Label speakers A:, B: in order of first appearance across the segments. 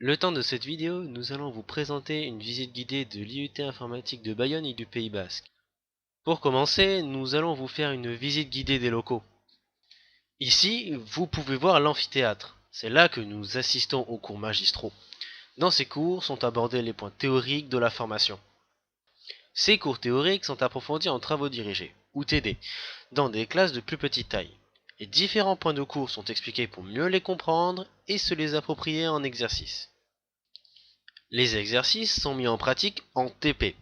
A: Le temps de cette vidéo, nous allons vous présenter une visite guidée de l'IUT informatique de Bayonne et du Pays Basque. Pour commencer, nous allons vous faire une visite guidée des locaux. Ici, vous pouvez voir l'amphithéâtre. C'est là que nous assistons aux cours magistraux. Dans ces cours sont abordés les points théoriques de la formation. Ces cours théoriques sont approfondis en travaux dirigés, ou TD, dans des classes de plus petite taille. Les différents points de cours sont expliqués pour mieux les comprendre et se les approprier en exercice. Les exercices sont mis en pratique en TP.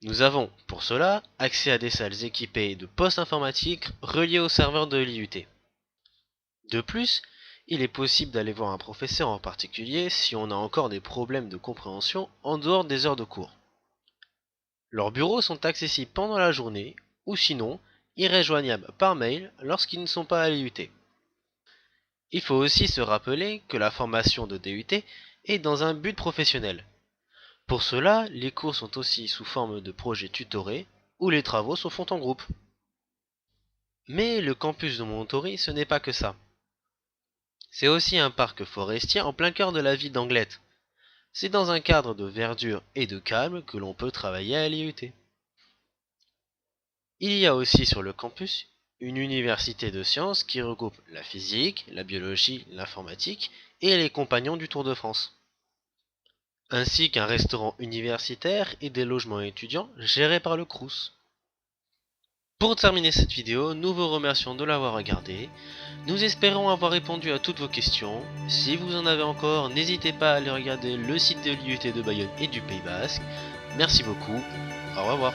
A: Nous avons, pour cela, accès à des salles équipées de postes informatiques reliés au serveur de l'IUT. De plus, il est possible d'aller voir un professeur en particulier si on a encore des problèmes de compréhension en dehors des heures de cours. Leurs bureaux sont accessibles pendant la journée ou sinon irréjoignables par mail lorsqu'ils ne sont pas à l'IUT. Il faut aussi se rappeler que la formation de DUT est dans un but professionnel. Pour cela, les cours sont aussi sous forme de projets tutorés, où les travaux se font en groupe. Mais le campus de Montory, ce n'est pas que ça. C'est aussi un parc forestier en plein cœur de la ville d'Anglet. C'est dans un cadre de verdure et de calme que l'on peut travailler à l'IUT. Il y a aussi sur le campus une université de sciences qui regroupe la physique, la biologie, l'informatique et les compagnons du Tour de France, ainsi qu'un restaurant universitaire et des logements étudiants gérés par le Crous. Pour terminer cette vidéo, nous vous remercions de l'avoir regardée. Nous espérons avoir répondu à toutes vos questions. Si vous en avez encore, n'hésitez pas à aller regarder le site de l'IUT de Bayonne et du Pays Basque. Merci beaucoup, au revoir.